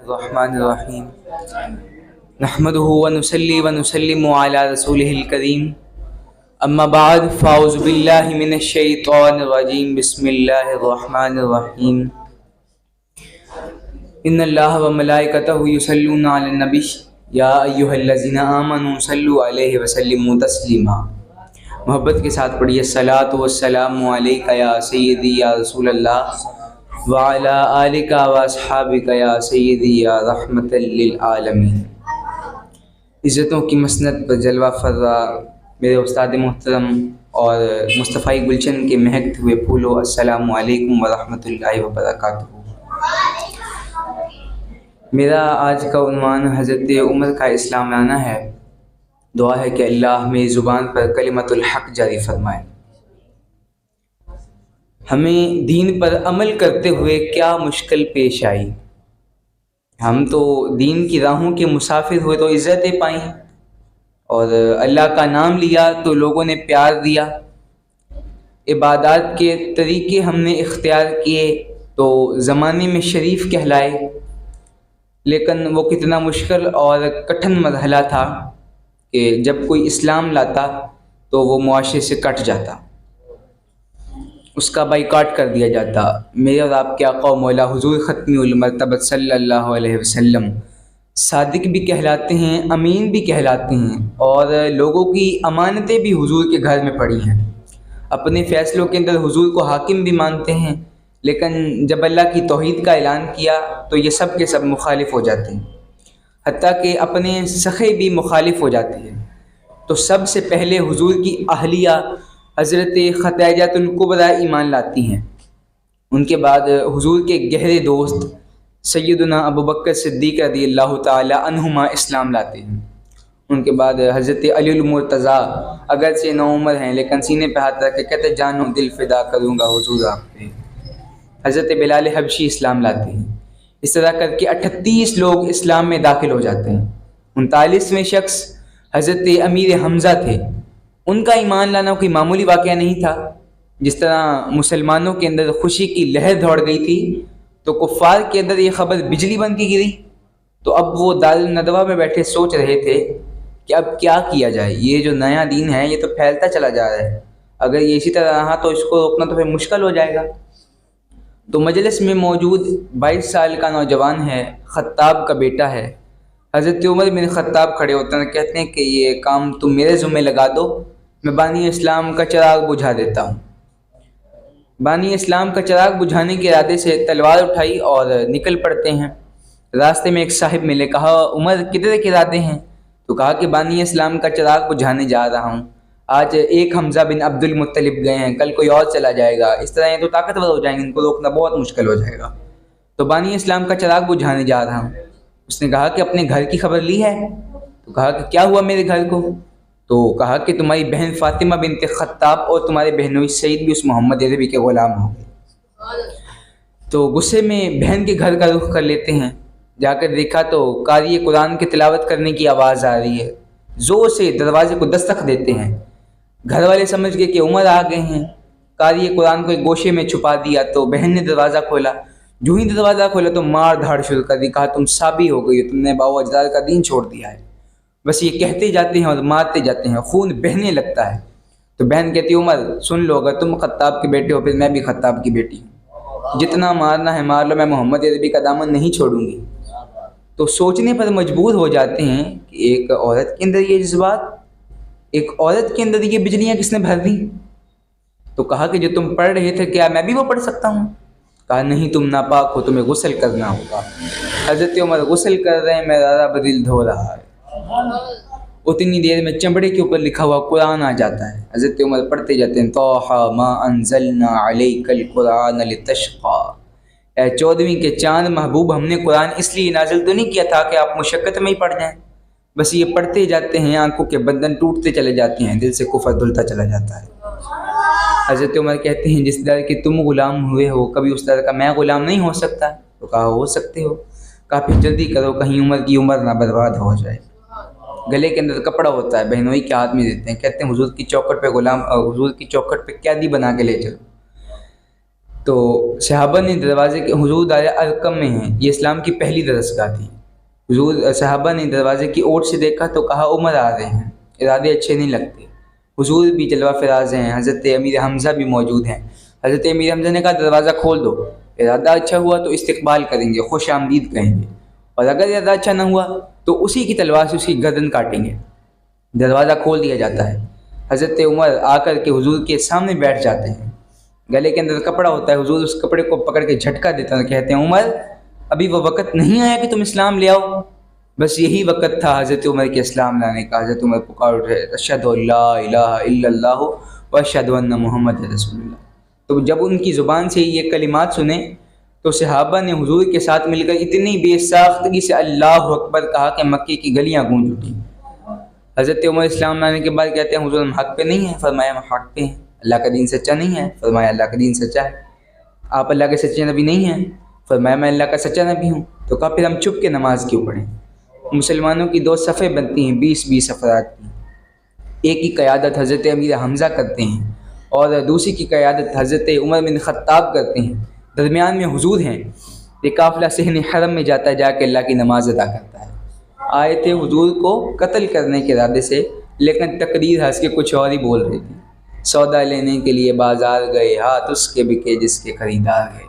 الرحمن الرحیم نحمده ونصلی ونسلم علی رسولہ الکریم اما بعد فاعوذ باللہ من الشیطان الرجیم بسم اللہ الرحمن الرحیم ان اللہ وملائکتہ یصلون علی النبی یا ایہا الذین آمنوا صلوا علیہ وسلموا تسلیما۔ محبت کے ساتھ پڑھیے الصلاۃ والسلام علیک یا سیدی یا رسول اللہ وعلی آلک واصحابک یا سیدی یا رحمت للعالمین۔ عزتوں کی مسند پر جلوہ فرا میرے استاد محترم اور مصطفی گلشن کے مہکتے ہوئے پھولو، السلام علیکم ورحمۃ اللہ وبرکاتہ۔ میرا آج کا عنوان حضرت عمر کا اسلام لانا ہے۔ دعا ہے کہ اللہ میری زبان پر کلمت الحق جاری فرمائے۔ ہمیں دین پر عمل کرتے ہوئے کیا مشکل پیش آئی؟ ہم تو دین کی راہوں کے مسافر ہوئے تو عزتیں پائیں، اور اللہ کا نام لیا تو لوگوں نے پیار دیا۔ عبادات کے طریقے ہم نے اختیار کیے تو زمانے میں شریف کہلائے، لیکن وہ کتنا مشکل اور کٹھن مرحلہ تھا کہ جب کوئی اسلام لاتا تو وہ معاشرے سے کٹ جاتا، اس کا بائیکاٹ کر دیا جاتا۔ میرے اور آپ کے آقا و مولا حضور ختمی المرتبت صلی اللہ علیہ وسلم صادق بھی کہلاتے ہیں، امین بھی کہلاتے ہیں، اور لوگوں کی امانتیں بھی حضور کے گھر میں پڑی ہیں۔ اپنے فیصلوں کے اندر حضور کو حاکم بھی مانتے ہیں، لیکن جب اللہ کی توحید کا اعلان کیا تو یہ سب کے سب مخالف ہو جاتے ہیں، حتیٰ کہ اپنے سخے بھی مخالف ہو جاتے ہیں۔ تو سب سے پہلے حضور کی اہلیہ حضرت خدیجہ الکبریٰ ایمان لاتی ہیں، ان کے بعد حضور کے گہرے دوست سیدنا ابوبکر صدیق رضی اللہ تعالی عنہما اسلام لاتے ہیں، ان کے بعد حضرت علی المرتضیٰ اگرچہ نوعمر ہیں لیکن سینے پہ ہاتھ رکھ کے کہتے جان و دل فدا کروں گا حضور آپ پہ۔ حضرت بلال حبشی اسلام لاتے ہیں۔ اس طرح کر کے 38 لوگ اسلام میں داخل ہو جاتے ہیں۔ 39ویں شخص حضرت امیر حمزہ تھے، ان کا ایمان لانا کوئی معمولی واقعہ نہیں تھا۔ جس طرح مسلمانوں کے اندر خوشی کی لہر دوڑ گئی تھی تو کفار کے اندر یہ خبر بجلی بن کے گری، تو اب وہ دارالندوہ میں بیٹھے سوچ رہے تھے کہ اب کیا کیا جائے، یہ جو نیا دین ہے یہ تو پھیلتا چلا جا رہا ہے، اگر یہ اسی طرح رہا تو اس کو روکنا تو پھر مشکل ہو جائے گا۔ تو مجلس میں موجود 22 سال کا نوجوان ہے، خطاب کا بیٹا ہے، حضرت عمر بن خطاب کھڑے ہوتے ہیں، کہتے ہیں کہ یہ کام تم میرے ذمہ لگا دو، میں بانی اسلام کا چراغ بجھا دیتا ہوں۔ بانی اسلام کا چراغ بجھانے کے ارادے سے تلوار اٹھائی اور نکل پڑتے ہیں۔ راستے میں ایک صاحب ملے، کہا عمر کدھر کے ارادے ہیں؟ تو کہا کہ بانی اسلام کا چراغ بجھانے جا رہا ہوں، آج ایک حمزہ بن عبد المطلب گئے ہیں، کل کوئی اور چلا جائے گا، اس طرح یہ تو طاقتور ہو جائیں گے، ان کو روکنا بہت مشکل ہو جائے گا، تو بانی اسلام کا چراغ بجھانے جا رہا ہوں۔ اس نے کہا کہ اپنے گھر کی خبر لی ہے؟ تو کہا کہ کیا ہوا میرے گھر کو؟ تو کہا کہ تمہاری بہن فاطمہ بنت خطاب اور تمہارے بہنوئی سعید بھی اس محمد عربی کے غلام ہو گئے۔ تو غصے میں بہن کے گھر کا رخ کر لیتے ہیں، جا کر دیکھا تو قاری قرآن کی تلاوت کرنے کی آواز آ رہی ہے، زور سے دروازے کو دستک دیتے ہیں۔ گھر والے سمجھ گئے کہ عمر آ گئے ہیں، قاری قرآن کو ایک گوشے میں چھپا دیا، تو بہن نے دروازہ کھولا، جو ہی دروازہ کھولا تو مار دھاڑ شروع کر دی، کہا تم صابی ہو گئی ہو، تم نے باو اجداد کا دین چھوڑ دیا ہے۔ بس یہ کہتے جاتے ہیں اور مارتے جاتے ہیں، خون بہنے لگتا ہے۔ تو بہن کہتی عمر سن لو، اگر تم خطاب کے بیٹے ہو پھر میں بھی خطاب کی بیٹی ہوں، جتنا مارنا ہے مار لو، میں محمد عربی کا دامن نہیں چھوڑوں گی۔ تو سوچنے پر مجبور ہو جاتے ہیں کہ ایک عورت کے اندر یہ جذبات، ایک عورت کے اندر یہ بجلیاں کس نے بھر دیں؟ تو کہا کہ جو تم پڑھ رہے تھے کیا میں بھی وہ پڑھ سکتا ہوں؟ کہا نہیں، تم ناپاک ہو، تمہیں غسل کرنا ہوگا۔ حضرت عمر غسل کر رہے ہیں، میرا بدل دھو رہا ہے، اتنی دیر میں چمڑے کے اوپر لکھا ہوا قرآن آ جاتا ہے۔ حضرت عمر پڑھتے جاتے ہیں، طٰہٰ ما انزلنا علیک القرآن لتشقیٰ، اے 14ویں کے چاند محبوب، ہم نے قرآن اس لیے نازل تو نہیں کیا تھا کہ آپ مشقت میں ہی پڑھ جائیں۔ بس یہ پڑھتے جاتے ہیں، آنکھوں کے بندن ٹوٹتے چلے جاتے ہیں، دل سے کفر دھلتا چلا جاتا ہے۔ حضرت عمر کہتے ہیں جس در کے تم غلام ہوئے ہو، کبھی اس در کا میں غلام نہیں ہو سکتا؟ تو کہا ہو سکتے ہو۔ کہا پھر جلدی کرو، کہیں عمر کی عمر نہ برباد ہو جائے۔ گلے کے اندر کپڑا ہوتا ہے، بہنوئی کے ہاتھ میں دیتے ہیں، کہتے ہیں حضور کی چوکھٹ پہ غلام، حضور کی چوکھٹ پہ قیدی بنا کے لے چلو۔ تو صحابہ نے دروازے کے حضور دار ارقم میں ہیں، یہ اسلام کی پہلی درسگاہ تھی، حضور صحابہ نے دروازے کی اوٹ سے دیکھا تو کہا عمر آ رہے ہیں، ارادے اچھے نہیں لگتے۔ حضور بھی جلوہ فراز ہیں، حضرت امیر حمزہ بھی موجود ہیں۔ حضرت امیر حمزہ نے کہا دروازہ کھول دو، ارادہ اچھا ہوا تو استقبال کریں گے، خوش آمدید کہیں گے، اور اگر ارادہ اچھا نہ ہوا تو اسی کی تلوار سے اس کی گردن کاٹیں گے۔ دروازہ کھول دیا جاتا ہے، حضرت عمر آ کر کے حضور کے سامنے بیٹھ جاتے ہیں، گلے کے اندر کپڑا ہوتا ہے، حضور اس کپڑے کو پکڑ کے جھٹکا دیتے ہیں، کہتے ہیں عمر ابھی وہ وقت نہیں آیا کہ تم اسلام لے آؤ۔ بس یہی وقت تھا حضرت عمر کے اسلام لانے کا۔ حضرت عمر پکار اٹھے اشہد ان لا الہ الا اللہ و اشہد ان محمد رسول اللہ۔ تو جب ان کی زبان سے یہ کلمات سنے تو صحابہ نے حضور کے ساتھ مل کر اتنی بے ساختگی سے اللہ اکبر کہا کہ مکے کی گلیاں گونج اٹھیں۔ حضرت عمر اسلام لانے کے بعد کہتے ہیں حضور ہم حق پہ نہیں ہیں، فرمایا ہم حق پہ ہیں۔ اللہ کا دین سچا نہیں ہے، فرمایا اللہ کا دین سچا ہے۔ آپ اللہ کے سچے نبی نہیں ہیں، فرمایا میں اللہ کا سچا نبی ہوں۔ تو کہا پھر ہم چھپ کے نماز کیوں پڑھیں؟ مسلمانوں کی دو صفیں بنتی ہیں 20 افراد کی، ایک کی قیادت حضرت امیر حمزہ کرتے ہیں اور دوسری کی قیادت حضرت عمر بن خطاب کرتے ہیں، درمیان میں حضور ہیں۔ یہ قافلہ صحن حرم میں جاتا ہے، جا کے اللہ کی نماز ادا کرتا ہے۔ آئے تھے حضور کو قتل کرنے کے ارادے سے، لیکن تقریر ہنس کے کچھ اور ہی بول رہی تھی۔ سودا لینے کے لیے بازار گئے، ہاتھ اس کے بکے جس کے خریدار گئے۔